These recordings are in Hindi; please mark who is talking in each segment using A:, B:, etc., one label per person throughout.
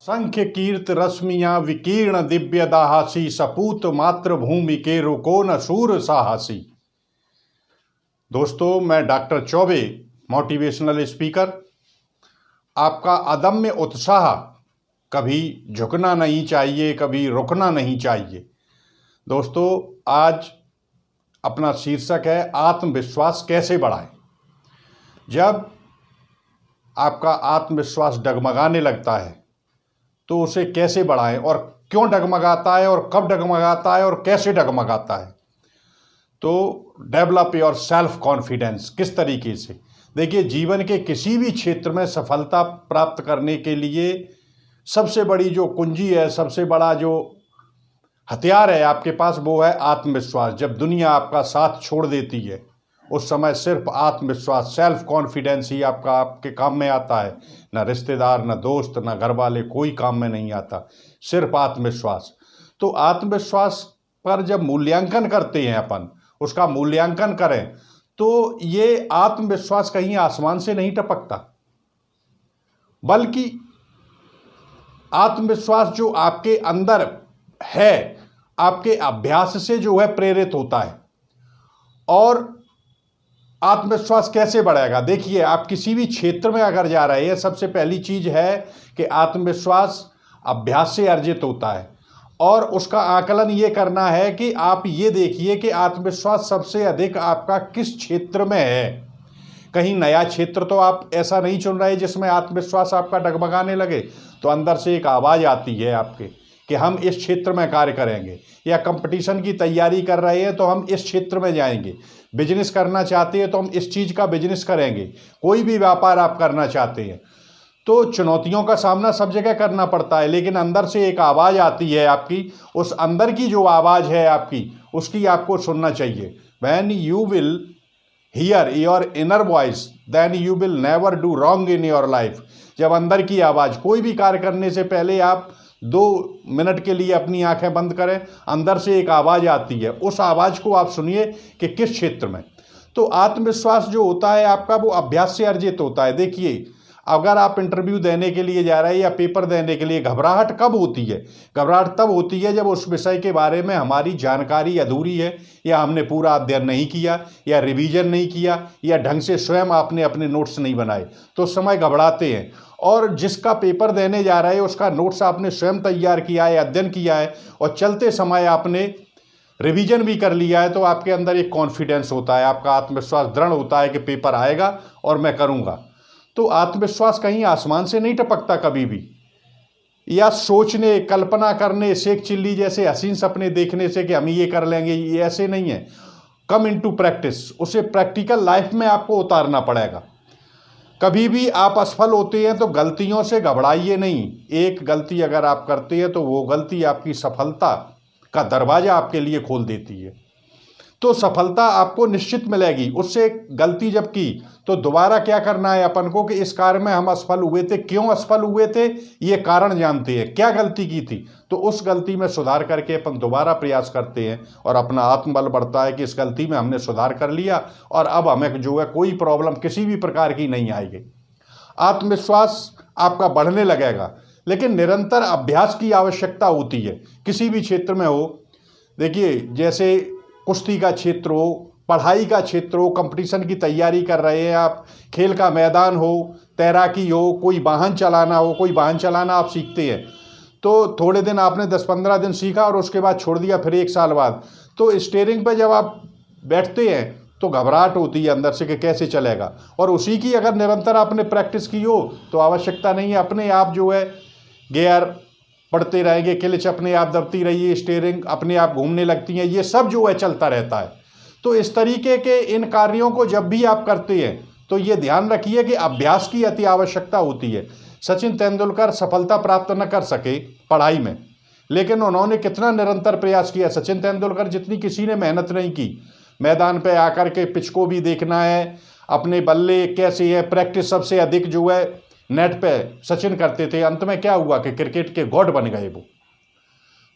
A: संख्य कीर्त रश्मियां विकीर्ण दिव्य दाहासी सपूत मातृभूमि के रुको न सूर साहसी। दोस्तों, मैं डॉक्टर चौबे, मोटिवेशनल स्पीकर। आपका अदम्य उत्साह कभी झुकना नहीं चाहिए, कभी रुकना नहीं चाहिए। दोस्तों, आज अपना शीर्षक है आत्मविश्वास कैसे बढ़ाएं। जब आपका आत्मविश्वास डगमगाने लगता है तो उसे कैसे बढ़ाएं, और क्यों डगमगाता है, और कब डगमगाता है, और कैसे डगमगाता है। तो डेवलप योर सेल्फ कॉन्फिडेंस किस तरीके से। देखिए, जीवन के किसी भी क्षेत्र में सफलता प्राप्त करने के लिए सबसे बड़ी जो कुंजी है, सबसे बड़ा जो हथियार है आपके पास, वो है आत्मविश्वास। जब दुनिया आपका साथ छोड़ देती है उस समय सिर्फ आत्मविश्वास, सेल्फ कॉन्फिडेंस ही आपके काम में आता है। न रिश्तेदार, न दोस्त, न घर वाले, कोई काम में नहीं आता, सिर्फ आत्मविश्वास। तो आत्मविश्वास पर जब मूल्यांकन करते हैं अपन, उसका मूल्यांकन करें, तो ये आत्मविश्वास कहीं आसमान से नहीं टपकता, बल्कि आत्मविश्वास जो आपके अंदर है, आपके अभ्यास से जो है प्रेरित होता है। और आत्मविश्वास कैसे बढ़ेगा? देखिए, आप किसी भी क्षेत्र में अगर जा रहे हैं, सबसे पहली चीज है कि आत्मविश्वास अभ्यास से अर्जित होता है। और उसका आकलन ये करना है कि आप ये देखिए कि आत्मविश्वास सबसे अधिक आपका किस क्षेत्र में है। कहीं नया क्षेत्र तो आप ऐसा नहीं चुन रहे जिसमें आत्मविश्वास आपका डगमगाने लगे, तो अंदर से एक आवाज़ आती है आपके कि हम इस क्षेत्र में कार्य करेंगे। या कंपटीशन की तैयारी कर रहे हैं तो हम इस क्षेत्र में जाएंगे। बिजनेस करना चाहते हैं तो हम इस चीज़ का बिजनेस करेंगे। कोई भी व्यापार आप करना चाहते हैं तो चुनौतियों का सामना सब जगह करना पड़ता है, लेकिन अंदर से एक आवाज़ आती है आपकी। उस अंदर की जो आवाज़ है आपकी, उसकी आपको सुनना चाहिए। When you will hear your inner voice, then you will never do wrong in your life। जब अंदर की आवाज़, कोई भी कार्य करने से पहले आप 2 मिनट के लिए अपनी आंखें बंद करें, अंदर से एक आवाज़ आती है, उस आवाज़ को आप सुनिए कि किस क्षेत्र में। तो आत्मविश्वास जो होता है आपका, वो अभ्यास से अर्जित होता है। देखिए, अगर आप इंटरव्यू देने के लिए जा रहे हैं या पेपर देने के लिए, घबराहट कब होती है? घबराहट तब होती है जब उस विषय के बारे में हमारी जानकारी अधूरी है, या हमने पूरा अध्ययन नहीं किया, या रिवीजन नहीं किया, या ढंग से स्वयं आपने अपने नोट्स नहीं बनाए, तो उस समय घबराते हैं। और जिसका पेपर देने जा रहे हैं उसका नोट्स आपने स्वयं तैयार किया है, अध्ययन किया है, और चलते समय आपने रिवीजन भी कर लिया है, तो आपके अंदर एक कॉन्फिडेंस होता है, आपका आत्मविश्वास दृढ़ होता है कि पेपर आएगा और मैं करूँगा। तो आत्मविश्वास कहीं आसमान से नहीं टपकता कभी भी, या सोचने, कल्पना करने, शेख चिल्ली जैसे हसीन सपने देखने से कि हम ये कर लेंगे, ये ऐसे नहीं है। कम इनटू प्रैक्टिस, उसे प्रैक्टिकल लाइफ में आपको उतारना पड़ेगा। कभी भी आप असफल होते हैं तो गलतियों से घबराइए नहीं। एक गलती अगर आप करते हैं तो वो गलती आपकी सफलता का दरवाज़ा आपके लिए खोल देती है। तो सफलता आपको निश्चित मिलेगी। उससे गलती जब की तो दोबारा क्या करना है अपन को कि इस कार्य में हम असफल हुए थे, क्यों असफल हुए थे, ये कारण जानते हैं, क्या गलती की थी, तो उस गलती में सुधार करके अपन दोबारा प्रयास करते हैं और अपना आत्मबल बढ़ता है कि इस गलती में हमने सुधार कर लिया और अब हमें जो है कोई प्रॉब्लम किसी भी प्रकार की नहीं आएगी। आत्मविश्वास आपका बढ़ने लगेगा, लेकिन निरंतर अभ्यास की आवश्यकता होती है, किसी भी क्षेत्र में हो। देखिए, जैसे कुश्ती का क्षेत्र हो, पढ़ाई का क्षेत्र हो, कंपटीशन की तैयारी कर रहे हैं आप, खेल का मैदान हो, तैराकी हो, कोई वाहन चलाना हो, कोई वाहन चलाना आप सीखते हैं तो थोड़े दिन आपने 10-15 दिन सीखा और उसके बाद छोड़ दिया, फिर 1 साल बाद तो स्टीयरिंग पे जब आप बैठते हैं तो घबराहट होती है अंदर से कि कैसे चलेगा। और उसी की अगर निरंतर आपने प्रैक्टिस की हो तो आवश्यकता नहीं है, अपने आप जो है गियर पढ़ते रहेंगे, क्लच अपने आप दबती रही है, स्टीयरिंग अपने आप घूमने लगती है, ये सब जो है चलता रहता है। तो इस तरीके के इन कार्यों को जब भी आप करते हैं तो ये ध्यान रखिए कि अभ्यास की अति आवश्यकता होती है। सचिन तेंदुलकर सफलता प्राप्त न कर सके पढ़ाई में, लेकिन उन्होंने कितना निरंतर प्रयास किया। सचिन तेंदुलकर जितनी किसी ने मेहनत नहीं की, मैदान पे आकर के पिच को भी देखना है, अपने बल्ले कैसे है, प्रैक्टिस सबसे अधिक जो है नेट पे सचिन करते थे। अंत में क्या हुआ कि क्रिकेट के गॉड बन गए वो।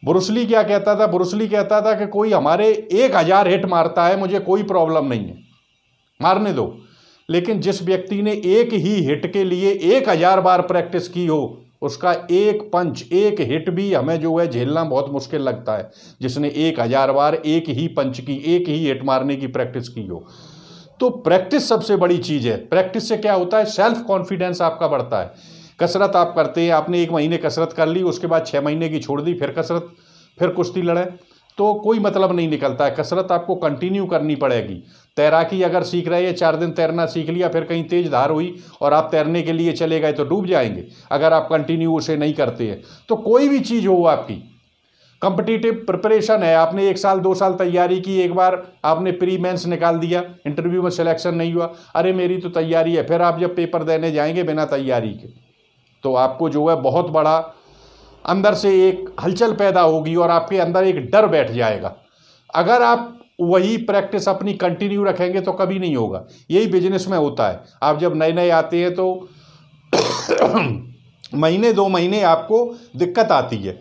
A: ब्रूस ली क्या कहता था? ब्रूस ली कहता था कि कोई हमारे 1000 हिट मारता है, मुझे कोई प्रॉब्लम नहीं है, मारने दो। लेकिन जिस व्यक्ति ने एक ही हिट के लिए 1000 बार प्रैक्टिस की हो उसका एक पंच, एक हिट भी हमें जो है झेलना बहुत मुश्किल लगता है, जिसने 1000 बार एक ही पंच की, एक ही हिट मारने की प्रैक्टिस की हो। तो प्रैक्टिस सबसे बड़ी चीज़ है। प्रैक्टिस से क्या होता है, सेल्फ कॉन्फिडेंस आपका बढ़ता है। कसरत आप करते हैं, आपने 1 महीने कसरत कर ली, उसके बाद 6 महीने की छोड़ दी, फिर कसरत, फिर कुश्ती लड़े, तो कोई मतलब नहीं निकलता है। कसरत आपको कंटिन्यू करनी पड़ेगी। तैराकी अगर सीख रहे हैं, 4 दिन तैरना सीख लिया, फिर कहीं तेज धार हुई और आप तैरने के लिए चले गए तो डूब जाएंगे अगर आप कंटिन्यू उसे नहीं करते हैं। तो कोई भी चीज़ हो आपकी, कॉम्पिटिटिव प्रिपरेशन है, आपने 1 साल 2 साल तैयारी की, एक बार आपने प्री मेंस निकाल दिया, इंटरव्यू में सिलेक्शन नहीं हुआ, अरे मेरी तो तैयारी है, फिर आप जब पेपर देने जाएंगे बिना तैयारी के, तो आपको जो है बहुत बड़ा अंदर से एक हलचल पैदा होगी और आपके अंदर एक डर बैठ जाएगा। अगर आप वही प्रैक्टिस अपनी कंटिन्यू रखेंगे तो कभी नहीं होगा। यही बिजनेस में होता है। आप जब नए नए आते हैं तो महीने 2 महीने आपको दिक्कत आती है,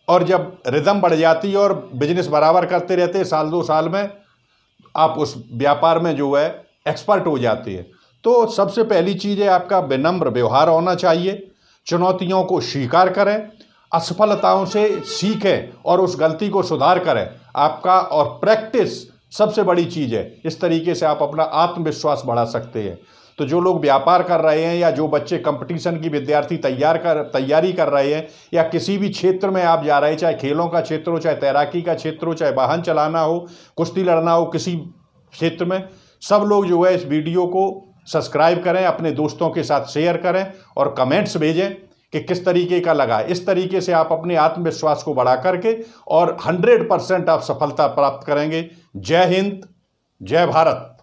A: और जब रिदम बढ़ जाती है और बिजनेस बराबर करते रहते हैं, साल 2 साल में आप उस व्यापार में जो है एक्सपर्ट हो जाते हैं। तो सबसे पहली चीज़ है आपका विनम्र व्यवहार होना चाहिए। चुनौतियों को स्वीकार करें, असफलताओं से सीखें और उस गलती को सुधार करें आपका, और प्रैक्टिस सबसे बड़ी चीज़ है। इस तरीके से आप अपना आत्मविश्वास बढ़ा सकते हैं। तो जो लोग व्यापार कर रहे हैं या जो बच्चे कंपटीशन की विद्यार्थी तैयारी कर रहे हैं, या किसी भी क्षेत्र में आप जा रहे हैं, चाहे खेलों का क्षेत्र हो, चाहे तैराकी का क्षेत्र हो, चाहे वाहन चलाना हो, कुश्ती लड़ना हो, किसी क्षेत्र में, सब लोग जो है इस वीडियो को सब्सक्राइब करें, अपने दोस्तों के साथ शेयर करें और कमेंट्स भेजें कि किस तरीके का लगा। इस तरीके से आप अपने आत्मविश्वास को बढ़ा करके और 100% आप सफलता प्राप्त करेंगे। जय हिंद, जय भारत।